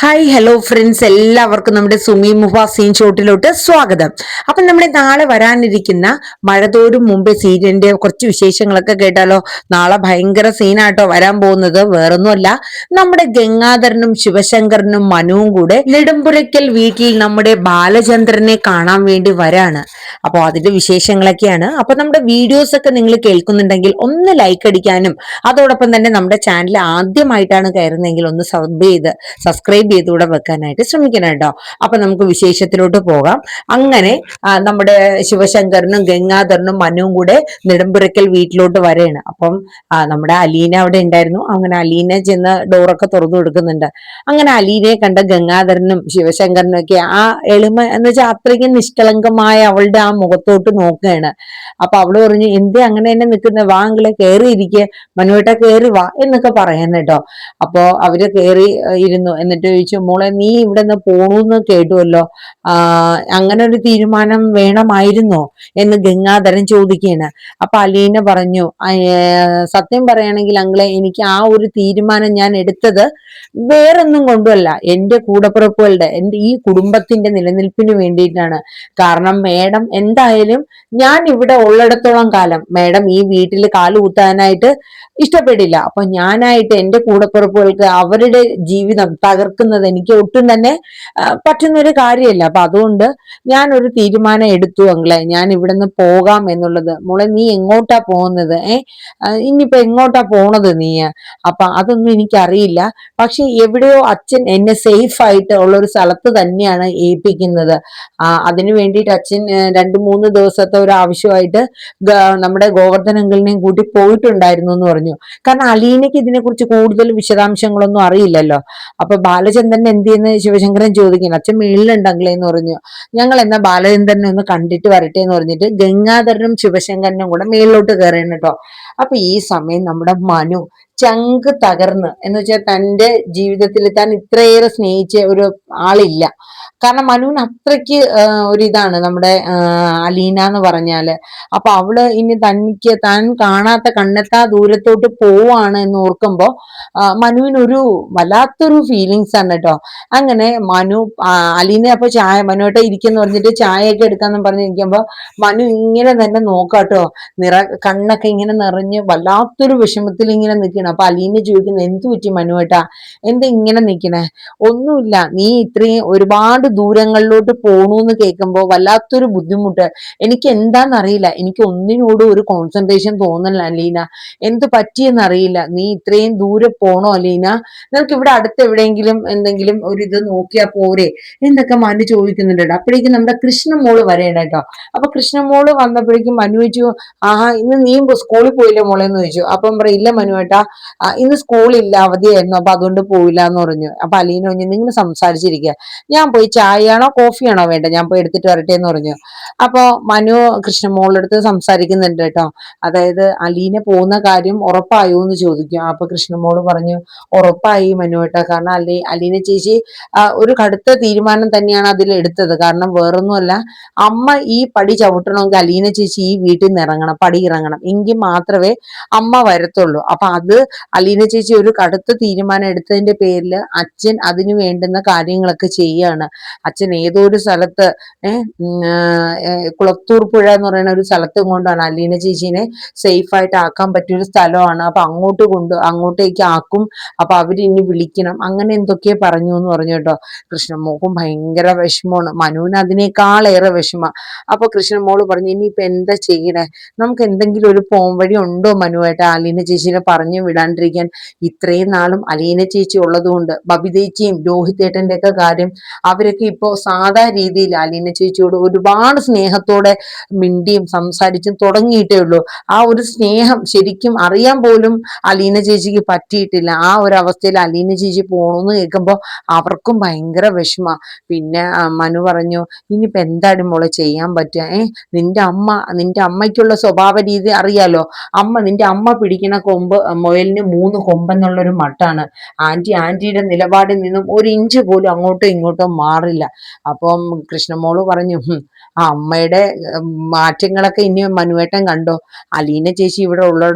Hi hello friends, എല്ലാവർക്കും നമ്മുടെ Sumi മുഫ scene ഷോട്ടിലോട്ട് സ്വാഗതം. അപ്പൊ നമ്മുടെ നാളെ വരാനിരിക്കുന്ന മഴതോരും മുമ്പേ സീരിയലിന്റെ കുറച്ച് വിശേഷങ്ങളൊക്കെ കേട്ടാലോ. നാളെ ഭയങ്കര സീനാട്ടോ വരാൻ പോകുന്നത്. വേറൊന്നുമല്ല, നമ്മുടെ ഗംഗാധരനും ശിവശങ്കരനും മനുവും കൂടെ നെടുമ്പുരയ്ക്കൽ വീട്ടിൽ നമ്മുടെ ബാലചന്ദ്രനെ കാണാൻ വേണ്ടി വരാണ്. അപ്പോൾ അതിന്റെ വിശേഷങ്ങളൊക്കെയാണ്. അപ്പൊ നമ്മുടെ വീഡിയോസ് ഒക്കെ നിങ്ങൾ കേൾക്കുന്നുണ്ടെങ്കിൽ ഒന്ന് ലൈക്ക് അടിക്കാനും, അതോടൊപ്പം തന്നെ നമ്മുടെ ചാനൽ ആദ്യമായിട്ടാണ് കയറുന്നതെങ്കിൽ ഒന്ന് സബ്സ്ക്രൈബ് ചെയ്തുകൂടെ വെക്കാനായിട്ട് ശ്രമിക്കണം കേട്ടോ. അപ്പൊ നമുക്ക് വിശേഷത്തിലോട്ട് പോകാം. അങ്ങനെ നമ്മുടെ ശിവശങ്കരനും ഗംഗാധരനും മനുവും കൂടെ നെടുമ്പുരയ്ക്കൽ വീട്ടിലോട്ട് വരെയാണ്. അപ്പം നമ്മുടെ അലീന അവിടെ ഉണ്ടായിരുന്നു. അങ്ങനെ അലീന ചെന്ന് ഡോറൊക്കെ തുറന്നു കൊടുക്കുന്നുണ്ട്. അങ്ങനെ അലീനയെ കണ്ട ഗംഗാധരനും ശിവശങ്കരനും ഒക്കെ ആ എളിമ എന്ന് വെച്ചാൽ അത്രയ്ക്കും നിഷ്കളങ്കമായ അവളുടെ ആ മുഖത്തോട്ട് നോക്കുകയാണ്. അപ്പൊ അവള് പറഞ്ഞു, എന്തേ അങ്ങനെ തന്നെ നിൽക്കുന്നത്, വാ അങ്കിളെ കയറിയിരിക്കെ, മനുവേട്ട കയറി വാ എന്നൊക്കെ പറയുന്നു കേട്ടോ. അപ്പോ അവര് കയറി ഇരുന്നു. എന്നിട്ട് ചോദിച്ചു, മോളെ നീ ഇവിടെ നിന്ന് പോണൂന്ന് കേട്ടുവല്ലോ, അങ്ങനെ ഒരു തീരുമാനം വേണമായിരുന്നോ എന്ന് ഗംഗാധരൻ ചോദിക്കുകയാണ്. അപ്പൊ അലീന പറഞ്ഞു, സത്യം പറയുകയാണെങ്കിൽ അങ്ങളെ, എനിക്ക് ആ ഒരു തീരുമാനം ഞാൻ എടുത്തത് വേറൊന്നും കൊണ്ടുമല്ല, എന്റെ കൂടപ്പിറപ്പുകളുടെ, എന്റെ ഈ കുടുംബത്തിന്റെ നിലനിൽപ്പിന് വേണ്ടിയിട്ടാണ്. കാരണം മേഡം എന്തായാലും ഞാൻ ഇവിടെ ഉള്ളിടത്തോളം കാലം മേഡം ഈ വീട്ടിൽ കാലുകുത്താനായിട്ട് ഇഷ്ടപ്പെടില്ല. അപ്പൊ ഞാനായിട്ട് എന്റെ കൂടപ്പിറപ്പുകൾക്ക് അവരുടെ ജീവിതം തകർക്കുന്നത് എനിക്ക് ഒട്ടും തന്നെ പറ്റുന്ന ഒരു കാര്യമല്ല. അപ്പൊ അതുകൊണ്ട് ഞാൻ ഒരു തീരുമാനം എടുത്തു അങ്ങളെ, ഞാൻ ഇവിടുന്ന് പോകാം എന്നുള്ളത്. മോളെ നീ എങ്ങോട്ടാ പോകുന്നത്? ഇനിയിപ്പോ എങ്ങോട്ടാ പോണത് നീ? അപ്പൊ അതൊന്നും എനിക്കറിയില്ല. പക്ഷെ എവിടെയോ അച്ഛൻ എന്നെ സേഫ് ആയിട്ട് ഉള്ള ഒരു സ്ഥലത്ത് തന്നെയാണ് ഏൽപ്പിക്കുന്നത്. അതിനു വേണ്ടിയിട്ട് അച്ഛൻ 2-3 ദിവസത്തെ ഒരു ആവശ്യമായിട്ട് നമ്മുടെ ഗോവർദ്ധൻ അങ്കിളിനെയും കൂട്ടി പോയിട്ടുണ്ടായിരുന്നു എന്ന് പറഞ്ഞു. കാരണം അലീനയ്ക്ക് ഇതിനെക്കുറിച്ച് കൂടുതൽ വിശദാംശങ്ങളൊന്നും അറിയില്ലല്ലോ. അപ്പൊ ബാലചന്ദ്രൻ എന്ത് ചെയ്യുന്ന ശിവശങ്കരൻ ചോദിക്കുന്നു. അച്ഛൻ മേളിലുണ്ടെങ്കിലേ എന്ന് പറഞ്ഞു. ഞങ്ങൾ എന്നാ ബാലചന്ദ്രനെ ഒന്ന് കണ്ടിട്ട് വരട്ടെ എന്ന് പറഞ്ഞിട്ട് ഗംഗാധരനും ശിവശങ്കരനും കൂടെ മേളിലോട്ട് കയറിയാണ് കേട്ടോ. അപ്പൊ ഈ സമയം നമ്മുടെ മനു ചങ്ക് തകർന്ന്, എന്ന് വെച്ചാൽ തന്റെ ജീവിതത്തിൽ താൻ ഇത്രയേറെ സ്നേഹിച്ച ഒരു ആളില്ല. കാരണം മനുവിന് അത്രയ്ക്ക് ഒരിതാണ് നമ്മുടെ അലീന എന്ന് പറഞ്ഞാല്. അപ്പൊ അവള് ഇനി താൻ കാണാത്ത കണ്ണെത്താ ദൂരത്തോട്ട് പോവാണ് എന്ന് ഓർക്കുമ്പോ മനുവിനൊരു വല്ലാത്തൊരു ഫീലിങ്സ് ആണ് കേട്ടോ. അങ്ങനെ മനു അലീന അപ്പൊ മനുവായിട്ട് ഇരിക്കുന്ന പറഞ്ഞിട്ട് ചായയൊക്കെ എടുക്കാന്ന് പറഞ്ഞിരിക്കുമ്പോ മനു ഇങ്ങനെ തന്നെ നോക്കാട്ടോ. കണ്ണൊക്കെ ഇങ്ങനെ നിറഞ്ഞ് വല്ലാത്തൊരു വിഷമത്തിൽ ഇങ്ങനെ നിൽക്കണം. അപ്പൊ അലീന ചോദിക്കുന്നു, എന്ത് പറ്റി മനുവേട്ടാ, എന്താ ഇങ്ങനെ നിൽക്കണേ? ഒന്നുമില്ല, നീ ഇത്രയും ഒരുപാട് ദൂരങ്ങളിലോട്ട് പോണൂന്ന് കേൾക്കുമ്പോ വല്ലാത്തൊരു ബുദ്ധിമുട്ട്. എനിക്ക് എന്താന്നറിയില്ല, എനിക്ക് ഒന്നിനോടും ഒരു കോൺസെൻട്രേഷൻ തോന്നല അലീന. എന്ത് പറ്റിയെന്നറിയില്ല. നീ ഇത്രയും ദൂരെ പോണോ അലീന? നിനക്ക് ഇവിടെ അടുത്ത് എവിടെയെങ്കിലും എന്തെങ്കിലും ഒരു ഇത് നോക്കിയാ പോരെ എന്നൊക്കെ മനു ചോദിക്കുന്നുണ്ട്. അപ്പോഴേക്കും നമ്മുടെ കൃഷ്ണമോള് വരേണ്ട കേട്ടോ. അപ്പൊ കൃഷ്ണമോള് വന്നപ്പോഴേക്കും മനു ചോദിച്ചു, ഇന്ന് നീ സ്കൂളിൽ പോയില്ലേ മോളെ എന്ന് ചോദിച്ചു. അപ്പം പറയും, ഇല്ല മനുവേട്ടാ, ഇന്ന് സ്കൂളില്ല, അവധിയായിരുന്നു, അപ്പൊ അതുകൊണ്ട് പോയില്ല എന്ന് പറഞ്ഞു. അപ്പൊ അലീന പറഞ്ഞു, നിങ്ങൾ സംസാരിച്ചിരിക്കുക, ഞാൻ പോയി ചായയാണോ കോഫിയാണോ വേണ്ട, ഞാൻ പോയി എടുത്തിട്ട് വരട്ടെ എന്ന് പറഞ്ഞു. അപ്പൊ മനു കൃഷ്ണമോളുടെ അടുത്ത് സംസാരിക്കുന്നുണ്ട് കേട്ടോ. അതായത് അലീന പോകുന്ന കാര്യം ഉറപ്പായോ എന്ന് ചോദിക്കും. അപ്പൊ കൃഷ്ണമോള് പറഞ്ഞു, ഉറപ്പായി മനുവേട്ടാ, കാരണം അലീന ചേച്ചി ഒരു കടുത്ത തീരുമാനം തന്നെയാണ് അതിൽ എടുത്തത്. കാരണം വേറൊന്നുമല്ല, അമ്മ ഈ പടി ചവിട്ടണമെങ്കിൽ അലീന ചേച്ചി ഈ വീട്ടിൽ നിന്ന് ഇറങ്ങണം, പടി ഇറങ്ങണം, എങ്കിൽ മാത്രമേ അമ്മ വരത്തുള്ളൂ. അപ്പൊ അത് അലീന ചേച്ചി ഒരു കടുത്ത തീരുമാനം എടുത്തതിന്റെ പേരിൽ അച്ഛൻ അതിനു വേണ്ടുന്ന കാര്യങ്ങളൊക്കെ ചെയ്യാണ്. അച്ഛൻ ഏതോ ഒരു സ്ഥലത്ത് കുളത്തൂർ പുഴ എന്ന് പറയുന്ന ഒരു സ്ഥലത്തും കൊണ്ടാണ് അലീന ചേച്ചീനെ സേഫ് ആയിട്ട് ആക്കാൻ പറ്റിയ ഒരു സ്ഥലമാണ്. അപ്പൊ അങ്ങോട്ടേക്ക് ആക്കും. അപ്പൊ അവര് ഇനി വിളിക്കണം, അങ്ങനെ എന്തൊക്കെയോ പറഞ്ഞു എന്ന് പറഞ്ഞു കേട്ടോ. കൃഷ്ണമോൾക്കും ഭയങ്കര വിഷമമാണ്, മനുവിന് അതിനേക്കാളേറെ വിഷമ. അപ്പൊ കൃഷ്ണമോള് പറഞ്ഞു, ഇനിയിപ്പൊ എന്താ ചെയ്യണേ, നമുക്ക് എന്തെങ്കിലും ഒരു പോംവഴി ഉണ്ടോ മനുവായിട്ട് അലീന ചേച്ചിനെ പറഞ്ഞു വിടാണ്ടിരിക്കാൻ? ഇത്രയും നാളും അലീന ചേച്ചി ഉള്ളതുകൊണ്ട് ബബിതേച്ചിയും രോഹിതേട്ടന്റെ ഒക്കെ കാര്യം അവരൊക്കെ ഇപ്പോ സാധാ രീതിയിൽ അലീന ചേച്ചിയോട് ഒരുപാട് സ്നേഹത്തോടെ മിണ്ടിയും സംസാരിച്ചും തുടങ്ങിയിട്ടേ ഉള്ളൂ. ആ ഒരു സ്നേഹം ശരിക്കും അറിയാൻ പോലും അലീന ചേച്ചിക്ക് പറ്റിയിട്ടില്ല. ആ ഒരു അവസ്ഥയിൽ അലീന ചേച്ചി പോണെന്ന് കേൾക്കുമ്പോൾ അവർക്കും ഭയങ്കര വിഷമ. പിന്നെ മനു പറഞ്ഞു, ഇനിയിപ്പോ എന്താണ് മോളെ ചെയ്യാൻ പറ്റുക? നിന്റെ അമ്മയ്ക്കുള്ള സ്വഭാവ രീതി അറിയാലോ. നിന്റെ അമ്മ പിടിക്കണ കൊമ്പ് മുയലിന് 3 കൊമ്പെന്നുള്ളൊരു മട്ടാണ്. ആന്റിയുടെ നിലപാടിൽ നിന്നും 1 ഇഞ്ച് പോലും അങ്ങോട്ടോ ഇങ്ങോട്ടോ മാറില്ല. അപ്പം കൃഷ്ണമോള് പറഞ്ഞു, ആ അമ്മയുടെ മാറ്റങ്ങളൊക്കെ ഇനി മനുവേട്ടൻ കണ്ടോ, അലീന ചേച്ചി ഇവിടെ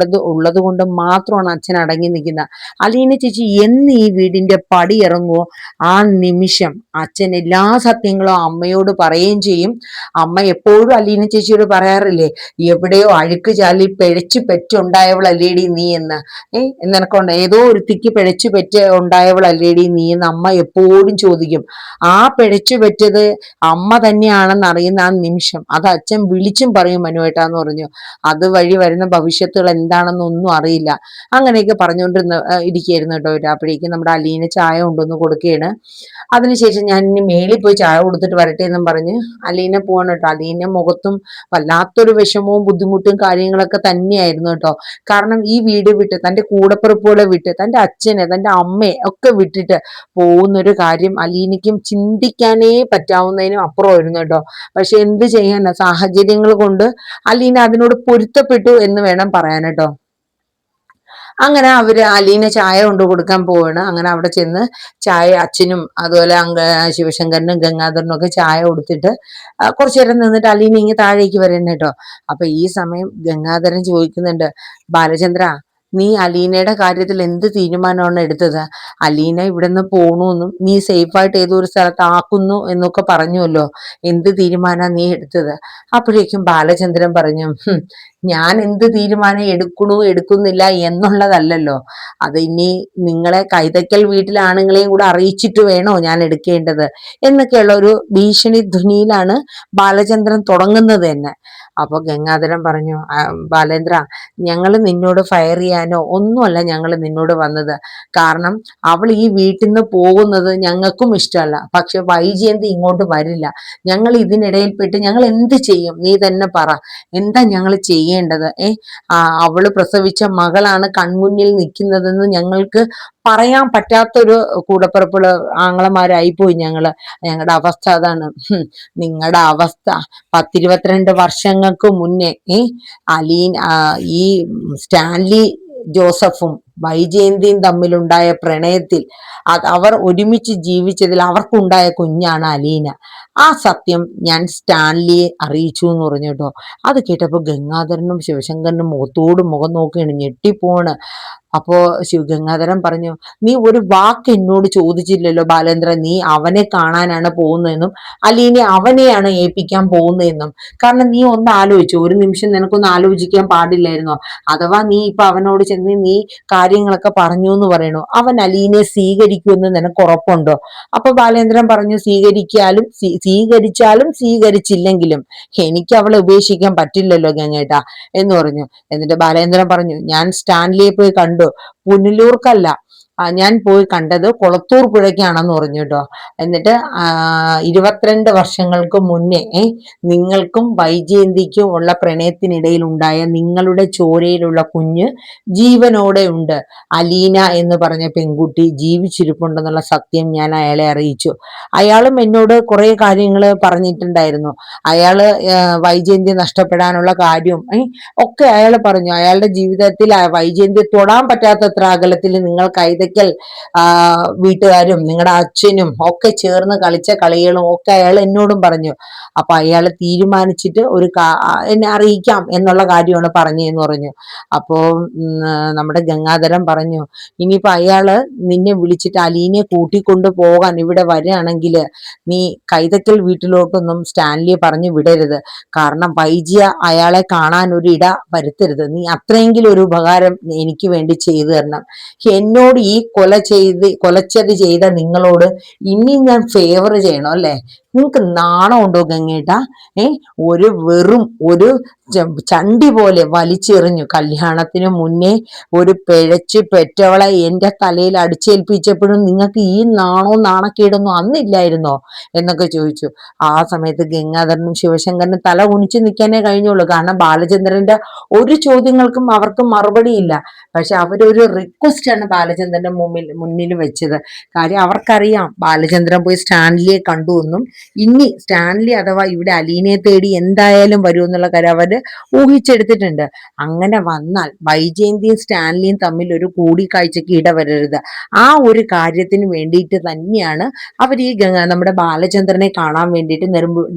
ഉള്ളത് കൊണ്ട് മാത്രമാണ് അച്ഛൻ അടങ്ങി നിൽക്കുന്നത്. അലീന ചേച്ചി എന്ന് ഈ വീടിന്റെ പടി ഇറങ്ങുമോ ആ നിമിഷം അച്ഛൻ എല്ലാ സത്യങ്ങളും അമ്മയോട് പറയുകയും ചെയ്യും. അമ്മ എപ്പോഴും അലീന ചേച്ചിയോട് പറയാറില്ലേ, എവിടെയോ അഴുക്ക് ചാലി പിഴച്ചു പെറ്റുണ്ടായവളല്ലേടി നീ എന്ന്. നിനക്കൊണ്ട് ഏതോ ഒരുത്തിക്ക് പിഴച്ചു ഉണ്ടായവളല്ലേടി നീ എന്ന് അമ്മ എപ്പോഴും ചോദിക്കും. ആ പിഴച്ചു പറ്റത് അമ്മ തന്നെയാണെന്ന് അറിയുന്ന ആ നിമിഷം അത് അച്ഛൻ വിളിച്ചും പറയും മനുവേട്ടാന്ന് പറഞ്ഞു. അത് വഴി വരുന്ന ഭവിഷ്യത്തുകൾ എന്താണെന്നൊന്നും അറിയില്ല. അങ്ങനെയൊക്കെ പറഞ്ഞുകൊണ്ടിരുന്ന ഇരിക്കുകയായിരുന്നു കേട്ടോ. അപ്പോഴേക്കും നമ്മുടെ അലീന ചായ കൊണ്ടുവന്ന് കൊടുക്കുകയാണ്. അതിനുശേഷം ഞാൻ ഇനി മേളിൽ പോയി ചായ കൊടുത്തിട്ട് വരട്ടെ എന്നും പറഞ്ഞ് അലീന പോവാണ് കേട്ടോ. അലീന മുഖത്തും വല്ലാത്തൊരു വിഷമവും ബുദ്ധിമുട്ടും കാര്യങ്ങളൊക്കെ തന്നെയായിരുന്നു കേട്ടോ. കാരണം ഈ വീട് വിട്ട്, തന്റെ കൂടപ്പിറപ്പുകളെ വിട്ട്, തന്റെ അച്ഛനെ, തന്റെ അമ്മയെ ഒക്കെ വിട്ടിട്ട് പോകുന്നൊരു കാര്യം അലീനയ്ക്കും ചിന്തിക്കാനേ പറ്റാവുന്നതിനും അപ്പുറമായിരുന്നു കേട്ടോ. പക്ഷെ എന്ത് ചെയ്യാനാ, സാഹചര്യങ്ങൾ കൊണ്ട് അലീന അതിനോട് പൊരുത്തപ്പെട്ടു എന്ന് വേണം പറയാൻ കേട്ടോ. അങ്ങനെ അലീന ചായ കൊണ്ട് കൊടുക്കാൻ പോവാണ്. അങ്ങനെ അവിടെ ചെന്ന് ചായ അച്ഛനും അതുപോലെ ശിവശങ്കരനും ഗംഗാധരനും ഒക്കെ ചായ കൊടുത്തിട്ട് കുറച്ചു നേരം നിന്നിട്ട് അലീന ഇങ്ങ് താഴേക്ക് വരുന്ന കേട്ടോ. അപ്പൊ ഈ സമയം ഗംഗാധരൻ ചോദിക്കുന്നുണ്ട്, ബാലചന്ദ്ര, നീ അലീനയുടെ കാര്യത്തിൽ എന്ത് തീരുമാനമാണ് എടുത്തത്? അലീന ഇവിടെ നിന്ന് പോണൂന്നും നീ സേഫായിട്ട് ഏതോ ഒരു സ്ഥലത്ത് ആക്കുന്നു എന്നൊക്കെ പറഞ്ഞുവല്ലോ, എന്ത് തീരുമാനമാണ് നീ എടുത്തത്? അപ്പോഴേക്കും ബാലചന്ദ്രൻ പറഞ്ഞു, ഞാൻ എന്ത് തീരുമാനം എടുക്കുന്നില്ല എന്നുള്ളതല്ലല്ലോ, അത് ഇനി നിങ്ങളെ കൈതക്കൽ വീട്ടിലെ ആണുങ്ങളെയും കൂടെ അറിയിച്ചിട്ട് വേണോ ഞാൻ എടുക്കേണ്ടത് എന്നൊക്കെയുള്ള ഒരു ഭീഷണി ധ്വനിയിലാണ് ബാലചന്ദ്രൻ തുടങ്ങുന്നത് തന്നെ. അപ്പൊ ഗംഗാധരൻ പറഞ്ഞു, ബാലേന്ദ്ര, ഞങ്ങൾ നിന്നോട് ഫയർ ചെയ്യാനോ ഒന്നുമല്ല ഞങ്ങൾ നിന്നോട് വന്നത്. കാരണം അവൾ ഈ വീട്ടിൽ നിന്ന് പോകുന്നത് ഞങ്ങൾക്കും ഇഷ്ടമല്ല. പക്ഷെ വൈജയന്തി ഇങ്ങോട്ട് വരില്ല. ഞങ്ങൾ ഇതിനിടയിൽപ്പെട്ട് ഞങ്ങൾ എന്ത് ചെയ്യും? നീ തന്നെ പറ, എന്താ ഞങ്ങൾ ചെയ്യേണ്ടത്? അവള് പ്രസവിച്ച മകളാണ് കൺമുന്നിൽ നിൽക്കുന്നതെന്ന് ഞങ്ങൾക്ക് പറയാൻ പറ്റാത്തൊരു കൂടപ്പിറപ്പുള്ള ആങ്ങളമാരായിപ്പോയി ഞങ്ങളുടെ അവസ്ഥ അതാണ്. നിങ്ങളുടെ അവസ്ഥ 10-22 വർഷങ്ങൾക്ക് മുന്നേ ഈ സ്റ്റാൻലി ജോസഫും വൈജയന്തിയും തമ്മിലുണ്ടായ പ്രണയത്തിൽ അവർ ഒരുമിച്ച് ജീവിച്ചതിൽ അവർക്കുണ്ടായ കുഞ്ഞാണ് അലീന. ആ സത്യം ഞാൻ സ്റ്റാൻലിയെ അറിയിച്ചു എന്ന് പറഞ്ഞു കേട്ടോ. അത് കേട്ടപ്പോ ഗംഗാധരനും ശിവശങ്കരനും മുഖത്തോട് മുഖം നോക്കുകയാണ്, ഞെട്ടിപ്പോണ്. അപ്പോ ശിവഗംഗാധരൻ പറഞ്ഞു, നീ ഒരു വാക്ക് എന്നോട് ചോദിച്ചില്ലല്ലോ ബാലേന്ദ്രൻ, നീ അവനെ കാണാനാണ് പോകുന്നതെന്നും അലീനെ അവനെയാണ് ഏൽപ്പിക്കാൻ പോകുന്നതെന്നും. കാരണം നീ ഒന്ന് ആലോചിച്ചു, ഒരു നിമിഷം നിനക്കൊന്ന് ആലോചിക്കാൻ പാടില്ലായിരുന്നോ? അഥവാ നീ ഇപ്പൊ അവനോട് ചെന്ന് നീ കാര്യങ്ങളൊക്കെ പറഞ്ഞു എന്ന് പറയണു, അവൻ അലീനെ സ്വീകരിക്കുമെന്ന് നിനക്ക് ഉറപ്പുണ്ടോ? അപ്പൊ ബാലേന്ദ്രൻ പറഞ്ഞു, സ്വീകരിച്ചാലും സ്വീകരിച്ചില്ലെങ്കിലും എനിക്ക് അവളെ ഉപേക്ഷിക്കാൻ പറ്റില്ലല്ലോ ഗംഗേട്ട എന്ന് പറഞ്ഞു. എന്നിട്ട് ബാലേന്ദ്രൻ പറഞ്ഞു, ഞാൻ സ്റ്റാൻലിയെ പോയി കണ്ടു, പുനലൂർക്കല്ല, ഞാൻ പോയി കണ്ടത് കൊളത്തൂർ പുഴയ്ക്കാണെന്ന് പറഞ്ഞു കേട്ടോ. എന്നിട്ട് 22 വർഷങ്ങൾക്ക് മുന്നേ നിങ്ങൾക്കും വൈജയന്തിക്കും ഉള്ള പ്രണയത്തിനിടയിൽ ഉണ്ടായ നിങ്ങളുടെ ചോരയിലുള്ള കുഞ്ഞ് ജീവനോടെ ഉണ്ട്. അലീന എന്ന് പറഞ്ഞ പെൺകുട്ടി ജീവിച്ചിരിപ്പുണ്ടെന്നുള്ള സത്യം ഞാൻ അയാളെ അറിയിച്ചു. അയാളും എന്നോട് കുറെ കാര്യങ്ങൾ പറഞ്ഞിട്ടുണ്ടായിരുന്നു. അയാള് വൈജയന്തി നഷ്ടപ്പെടാനുള്ള കാര്യവും ഒക്കെ അയാൾ പറഞ്ഞു. അയാളുടെ ജീവിതത്തിൽ വൈജയന്തി തൊടാൻ പറ്റാത്തത്ര അകലത്തിൽ നിങ്ങൾ കൈതക്കൽ വീട്ടുകാരും നിങ്ങളുടെ അച്ഛനും ഒക്കെ ചേർന്ന് കളിച്ച കളികളും ഒക്കെ അയാൾ എന്നോടും പറഞ്ഞു. അപ്പൊ അയാൾ തീരുമാനിച്ചിട്ട് എന്നെ അറിയിക്കാം എന്നുള്ള കാര്യമാണ് പറഞ്ഞതെന്ന് പറഞ്ഞു. അപ്പോ നമ്മുടെ ഗംഗാധരൻ പറഞ്ഞു, ഇനിയിപ്പോ അയാള് നിന്നെ വിളിച്ചിട്ട് അലീനെ കൂട്ടിക്കൊണ്ടു പോകാൻ ഇവിടെ വരികയാണെങ്കിൽ നീ കൈതക്കൽ വീട്ടിലോട്ടൊന്നും സ്റ്റാൻലിയെ പറഞ്ഞു വിടരുത്. കാരണം വൈജിയ അയാളെ കാണാൻ ഒരു ഇട വരുത്തരുത്. നീ അത്രയെങ്കിലും ഒരു ഉപകാരം എനിക്ക് വേണ്ടി ചെയ്തു തരണം. എന്നോട് ഈ കൊലച്ചതി ചെയ്ത നിങ്ങളോട് ഇനി ഞാൻ ഫേവർ ചെയ്യണം അല്ലേ? നിങ്ങൾക്ക് നാണം ഉണ്ടോ ഗംഗേട്ട? ഒരു ചണ്ടി പോലെ വലിച്ചെറിഞ്ഞു. കല്യാണത്തിന് മുന്നേ ഒരു പിഴച്ചു പെറ്റവളെ എന്റെ തലയിൽ അടിച്ചേൽപ്പിച്ചപ്പോഴും നിങ്ങൾക്ക് ഈ നാണക്കേടൊന്നും അന്നില്ലായിരുന്നോ എന്നൊക്കെ ചോദിച്ചു. ആ സമയത്ത് ഗംഗാധരനും ശിവശങ്കരനും തല കുനിച്ചു നിൽക്കാനേ കഴിഞ്ഞുള്ളൂ. കാരണം ബാലചന്ദ്രന്റെ ഒരു ചോദ്യങ്ങൾക്കും അവർക്ക് മറുപടിയില്ല. പക്ഷെ അവരൊരു റിക്വസ്റ്റ് ആണ് ബാലചന്ദ്രന്റെ മുന്നിൽ വെച്ചത്. കാര്യം അവർക്കറിയാം ബാലചന്ദ്രൻ പോയി സ്റ്റാൻലിയെ കണ്ടു എന്നും ഇനി സ്റ്റാൻലി അഥവാ ഇവിടെ അലീനയെ തേടി എന്തായാലും വരും എന്നുള്ള കാര്യം അവര് അവര് ഊഹിച്ചെടുത്തിട്ടുണ്ട്. അങ്ങനെ വന്നാൽ വൈജയന്തിയും സ്റ്റാൻലിയും തമ്മിൽ ഒരു കൂടിക്കാഴ്ചക്ക് ഇടവരരുത്. ആ ഒരു കാര്യത്തിന് വേണ്ടിയിട്ട് തന്നെയാണ് അവർ ഈ നമ്മുടെ ബാലചന്ദ്രനെ കാണാൻ വേണ്ടിയിട്ട്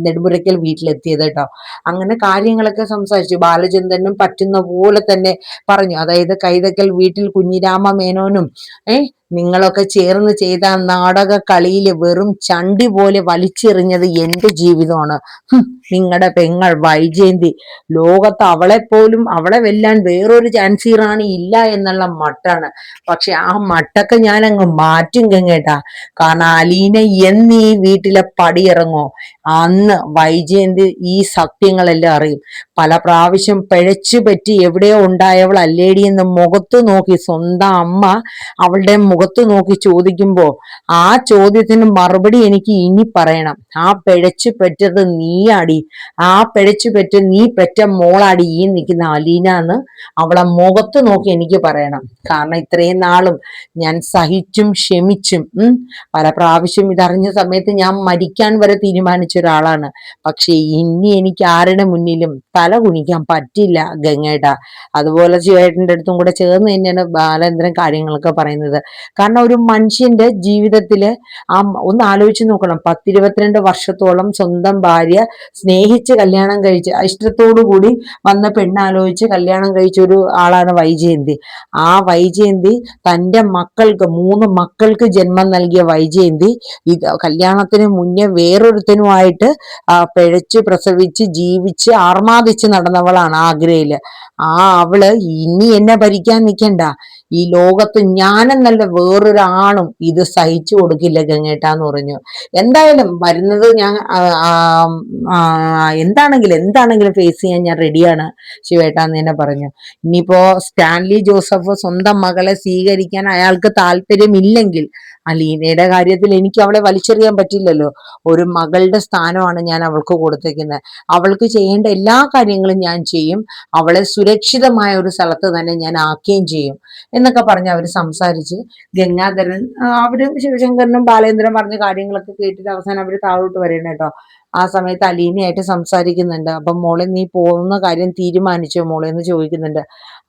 നെടുമ്പുരയ്ക്കൽ വീട്ടിലെത്തിയത് കേട്ടോ. അങ്ങനെ കാര്യങ്ങളൊക്കെ സംസാരിച്ചു. ബാലചന്ദ്രനും പറ്റുന്ന പോലെ തന്നെ പറഞ്ഞു. അതായത് കൈതക്കൽ വീട്ടിൽ കുഞ്ഞിരാമ മേനോനും നിങ്ങളൊക്കെ ചേർന്ന് ചെയ്ത നാടക കളിയില് വെറും ചണ്ടി പോലെ വലിച്ചെറിഞ്ഞത് എന്റെ ജീവിതമാണ്. നിങ്ങളുടെ പെങ്ങൾ വൈജയന്തി ലോകത്ത് അവളെ വെല്ലാൻ വേറൊരു ചാൻസി റാണി ഇല്ല എന്നുള്ള മട്ടാണ്. പക്ഷെ ആ മട്ടൊക്കെ ഞാൻ അങ്ങ് മാറ്റും ഗംഗേട്ടാ. കാരണം അലീന എന്ന് ഈ വീട്ടിലെ പടിയിറങ്ങോ അന്ന് വൈജയന്തി ഈ സത്യങ്ങളെല്ലാം അറിയും. പല പ്രാവശ്യം പിഴച്ചു പറ്റി എവിടെയോ ഉണ്ടായവൾ അല്ലേടി എന്ന് മുഖത്ത് നോക്കി സ്വന്തം അമ്മ അവളുടെ മുഖത്ത് നോക്കി ചോദിക്കുമ്പോ ആ ചോദ്യത്തിന് മറുപടി എനിക്ക് ഇനി പറയണം. ആ പിഴച്ചു പറ്റത് നീയാടി, ആ പിഴച്ചു പറ്റ നീ പെറ്റ മോളാടി ഈ നിൽക്കുന്ന അലീന എന്ന് അവളെ മുഖത്ത് നോക്കി എനിക്ക് പറയണം. കാരണം ഇത്രയും നാളും ഞാൻ സഹിച്ചും ക്ഷമിച്ചും പല പ്രാവശ്യം ഇതറിഞ്ഞ സമയത്ത് ഞാൻ മരിക്കാൻ വരെ തീരുമാനിച്ച ഒരാളാണ്. പക്ഷെ ഇനി എനിക്ക് ആരുടെ മുന്നിലും തല കുനിക്കാൻ പറ്റില്ല ഗംഗേട്ട. അതുപോലെ ശിവേട്ടന്റെ അടുത്തും കൂടെ ചേർന്ന് തന്നെയാണ് ബാലേന്ദ്രൻ കാര്യങ്ങളൊക്കെ പറയുന്നത്. കാരണം ഒരു മനുഷ്യന്റെ ജീവിതത്തില് ഒന്ന് ആലോചിച്ച് നോക്കണം. 10-22 വർഷത്തോളം സ്വന്തം ഭാര്യ സ്നേഹിച്ച് കല്യാണം കഴിച്ച് ഇഷ്ടത്തോടു കൂടി വന്ന പെണ്ണാലോചിച്ച് കല്യാണം കഴിച്ച ഒരു ആളാണ് വൈജയന്തി. ആ വൈജയന്തി തന്റെ മക്കൾക്ക് 3 മക്കൾക്ക് ജന്മം നൽകിയ വൈജയന്തി ഇത് കല്യാണത്തിന് മുന്നേ വേറൊരുത്തനുമായിട്ട് പിഴച്ച് പ്രസവിച്ച് ജീവിച്ച് ആർമാദിച്ച് നടന്നവളാണ് ആഗ്രയില്. അവള് ഇനി എന്നെ ഭരിക്കാൻ നിൽക്കണ്ട. ഈ ലോകത്ത് ഞാനെന്നല്ല വേറൊരാണും ഇത് സഹിച്ചു കൊടുക്കില്ല ഗംഗേട്ടാന്ന് പറഞ്ഞു. എന്തായാലും വരുന്നത് ഞാൻ എന്താണെങ്കിലും ഫേസ് ചെയ്യാൻ ഞാൻ റെഡിയാണ് ശിവേട്ടാന്ന് തന്നെ പറഞ്ഞു. ഇനിയിപ്പോ സ്റ്റാൻലി ജോസഫ് സ്വന്തം മകളെ സ്വീകരിക്കാൻ അയാൾക്ക് താല്പര്യമില്ലെങ്കിൽ അലീനയുടെ കാര്യത്തിൽ എനിക്ക് അവളെ വലിച്ചെറിയാൻ പറ്റില്ലല്ലോ. ഒരു മകളുടെ സ്ഥാനമാണ് ഞാൻ അവൾക്ക് കൊടുത്തേക്കുന്നത്. അവൾക്ക് ചെയ്യേണ്ട എല്ലാ കാര്യങ്ങളും ഞാൻ ചെയ്യും. അവളെ സുരക്ഷിതമായ ഒരു സ്ഥലത്ത് തന്നെ ഞാൻ ആക്കുകയും ചെയ്യും എന്നൊക്കെ പറഞ്ഞ് അവർ സംസാരിച്ച് ഗംഗാധരൻ അവരും ശിവശങ്കരനും ബാലേന്ദ്രൻ പറഞ്ഞ കാര്യങ്ങളൊക്കെ കേട്ടിട്ട് അവസാനം അവര് താഴോട്ട് വരണം കേട്ടോ. ആ സമയത്ത് അലീനയായിട്ട് സംസാരിക്കുന്നുണ്ട്. അപ്പൊ മോളെ നീ പോകുന്ന കാര്യം തീരുമാനിച്ചോ മോളെ എന്ന് ചോദിക്കുന്നുണ്ട്.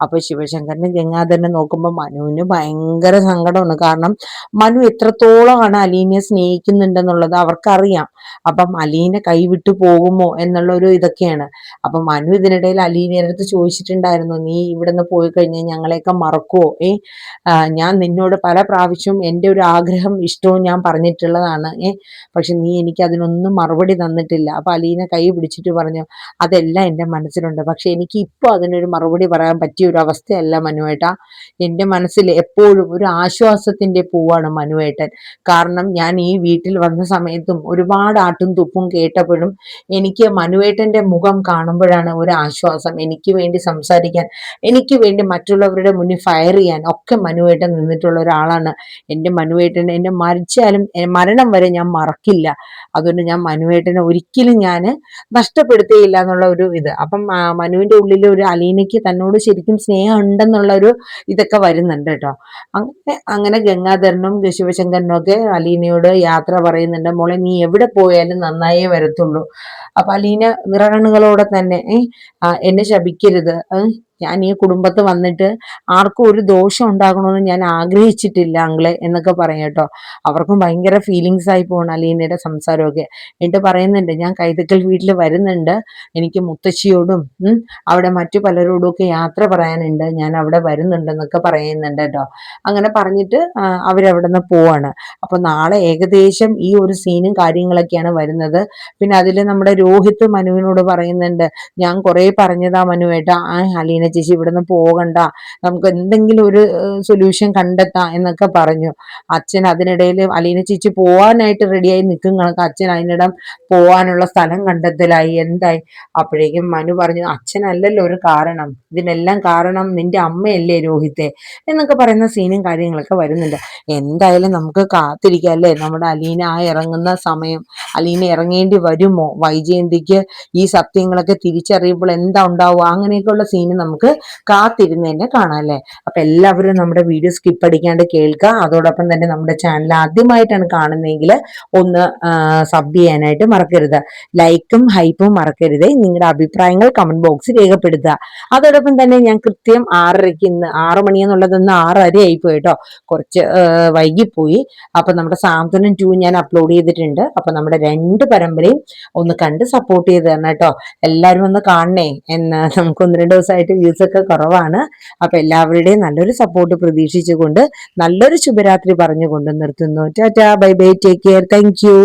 അപ്പൊ ശിവശങ്കരനും ഗംഗാധരനെ നോക്കുമ്പോൾ മനുവിന് ഭയങ്കര സങ്കടമാണ്. കാരണം മനു എത്രത്തോളമാണ് അലീനയെ സ്നേഹിക്കുന്നുണ്ടെന്നുള്ളത് അവർക്കറിയാം. അപ്പം അലീന കൈവിട്ടു പോകുമോ എന്നുള്ള ഒരു ഇതൊക്കെയാണ്. അപ്പൊ മനു ഇതിനിടയിൽ അലീനയുടെ അടുത്ത് ചോദിച്ചിട്ടുണ്ടായിരുന്നു, നീ ഇവിടെ നിന്ന് പോയി കഴിഞ്ഞാൽ ഞങ്ങളെയൊക്കെ മറക്കുവോ? ഞാൻ നിന്നോട് പല പ്രാവശ്യവും എൻ്റെ ഒരു ആഗ്രഹം ഇഷ്ടവും ഞാൻ പറഞ്ഞിട്ടുള്ളതാണ്. പക്ഷെ നീ എനിക്ക് അതിനൊന്നും മറുപടി തന്നിട്ടില്ല. അപ്പൊ അലീന കൈ പിടിച്ചിട്ട് പറഞ്ഞു, അതെല്ലാം എൻ്റെ മനസ്സിലുണ്ട്. പക്ഷെ എനിക്ക് ഇപ്പോൾ അതിനൊരു മറുപടി പറയാൻ പറ്റിയ ഒരു അവസ്ഥയല്ല മനുവേട്ടാ. എൻ്റെ മനസ്സിൽ എപ്പോഴും ഒരു ആശ്വാസത്തിന്റെ പൂവാണ് മനുവേട്ടൻ. കാരണം ഞാൻ ഈ വീട്ടിൽ വന്ന സമയത്തും ഒരുപാട് ആട്ടും തുപ്പും കേട്ടപ്പോഴും എനിക്ക് മനുവേട്ടന്റെ മുഖം കാണുമ്പോഴാണ് ഒരു ആശ്വാസം. എനിക്ക് വേണ്ടി സംസാരിക്കാൻ, എനിക്ക് വേണ്ടി മറ്റുള്ളവരുടെ മുന്നിൽ ഫയർ ചെയ്യാൻ ഒക്കെ മനുവേട്ടൻ നിന്നിട്ടുള്ള ഒരാളാണ്. എൻ്റെ മനുവേട്ടൻ എന്നെ മരിച്ചാലും മരണം വരെ ഞാൻ മറക്കില്ല. അതുകൊണ്ട് ഞാൻ മനുവേട്ടനെ ഒരിക്കലും ഞാൻ നഷ്ടപ്പെടുത്തിയില്ല എന്നുള്ള ഒരു ഇത്. അപ്പം മനുവിന്റെ ഉള്ളിൽ ഒരു അലീനയ്ക്ക് തന്നോട് ശരിക്കും സ്നേഹം ഉണ്ടെന്നുള്ള ഒരു ഇതൊക്കെ വരുന്നുണ്ട് കേട്ടോ. അങ്ങനെ ഗംഗാധരനും ശിവശങ്കരനും ഒക്കെ അലീനയോട് യാത്ര പറയുന്നുണ്ട്. മോളെ നീ എവിടെ പോയാലും നന്നായേ വരത്തുള്ളൂ. അപ്പൊ അലീന നിറകണ്ണുകളോടെ തന്നെ എന്നെ ശപിക്കരുത്. ഞാൻ ഈ കുടുംബത്ത് വന്നിട്ട് ആർക്കും ഒരു ദോഷം ഉണ്ടാകണമെന്ന് ഞാൻ ആഗ്രഹിച്ചിട്ടില്ല അങ്ങളെ എന്നൊക്കെ പറയും കേട്ടോ. അവർക്കും ഭയങ്കര ഫീലിങ്സ് ആയി പോകണം അലീനയുടെ സംസാരമൊക്കെ. എന്നിട്ട് പറയുന്നുണ്ട്, ഞാൻ കൈതക്കൽ വീട്ടിൽ വരുന്നുണ്ട്, എനിക്ക് മുത്തശ്ശിയോടും അവിടെ മറ്റു പലരോടും ഒക്കെ യാത്ര പറയാനുണ്ട്, ഞാൻ അവിടെ വരുന്നുണ്ടെന്നൊക്കെ പറയുന്നുണ്ട് കേട്ടോ. അങ്ങനെ പറഞ്ഞിട്ട് അവരവിടെ നിന്ന് പോവാണ്. അപ്പൊ നാളെ ഏകദേശം ഈ ഒരു സീനും കാര്യങ്ങളൊക്കെയാണ് വരുന്നത്. പിന്നെ അതിൽ നമ്മുടെ രോഹിത് മനുവിനോട് പറയുന്നുണ്ട്, ഞാൻ കുറെ പറഞ്ഞതാ മനുവേട്ടാ, അലീന ചേച്ചി ഇവിടുന്ന് പോകണ്ട, നമുക്ക് എന്തെങ്കിലും ഒരു സൊല്യൂഷൻ കണ്ടെത്താം എന്നൊക്കെ പറഞ്ഞു. അച്ഛൻ അതിനിടയിൽ അലീന ചേച്ചി പോവാനായിട്ട് റെഡിയായി നിൽക്കും കണക്ക് അച്ഛൻ അതിനിടം പോവാനുള്ള സ്ഥലം കണ്ടെത്തലായി എന്തായി. അപ്പോഴേക്കും മനു പറഞ്ഞു, അച്ഛനല്ലല്ലോ ഒരു കാരണം, ഇതിനെല്ലാം കാരണം നിന്റെ അമ്മയല്ലേ രോഹിത്തെ എന്നൊക്കെ പറയുന്ന സീനും കാര്യങ്ങളൊക്കെ വരുന്നുണ്ട്. എന്തായാലും നമുക്ക് കാത്തിരിക്കാം അല്ലേ നമ്മുടെ അലീന ഇറങ്ങുന്ന സമയം. അലീന ഇറങ്ങേണ്ടി വരുമോ? വൈജയന്തിക്ക് ഈ സത്യങ്ങളൊക്കെ തിരിച്ചറിയുമ്പോൾ എന്താ ഉണ്ടാവുക? അങ്ങനെയൊക്കെയുള്ള സീന് നമുക്ക് നമുക്ക് കാത്തിരുന്ന് തന്നെ കാണാം അല്ലേ. അപ്പൊ എല്ലാവരും നമ്മുടെ വീഡിയോ സ്കിപ്പ് അടിക്കാണ്ട് കേൾക്കുക. അതോടൊപ്പം തന്നെ നമ്മുടെ ചാനൽ ആദ്യമായിട്ടാണ് കാണുന്നതെങ്കിൽ ഒന്ന് സബ് ചെയ്യാനായിട്ട് മറക്കരുത്. ലൈക്കും ഹൈപ്പും മറക്കരുത്. നിങ്ങളുടെ അഭിപ്രായങ്ങൾ കമന്റ് ബോക്സിൽ രേഖപ്പെടുത്തുക. അതോടൊപ്പം തന്നെ ഞാൻ കൃത്യം 6:30 ഇന്ന് 6 മണി എന്നുള്ളതൊന്ന് 6:30 ആയിപ്പോയി കേട്ടോ, കുറച്ച് വൈകിപ്പോയി. അപ്പൊ നമ്മുടെ സാന്ത്വനം 2 ഞാൻ അപ്ലോഡ് ചെയ്തിട്ടുണ്ട്. അപ്പൊ നമ്മുടെ 2 പരമ്പരയും ഒന്ന് കണ്ട് സപ്പോർട്ട് ചെയ്ത് തരണം കേട്ടോ. എല്ലാവരും ഒന്ന് കാണണേ. നമുക്ക് 1-2 ദിവസമായിട്ട് വ്യൂസ് ഒക്കെ കുറവാണ്. അപ്പൊ എല്ലാവരുടെയും നല്ലൊരു സപ്പോർട്ട് പ്രതീക്ഷിച്ചുകൊണ്ട് നല്ലൊരു ശുഭരാത്രി പറഞ്ഞുകൊണ്ട് നിർത്തുന്നു. Tata, bye bye, take care, thank you.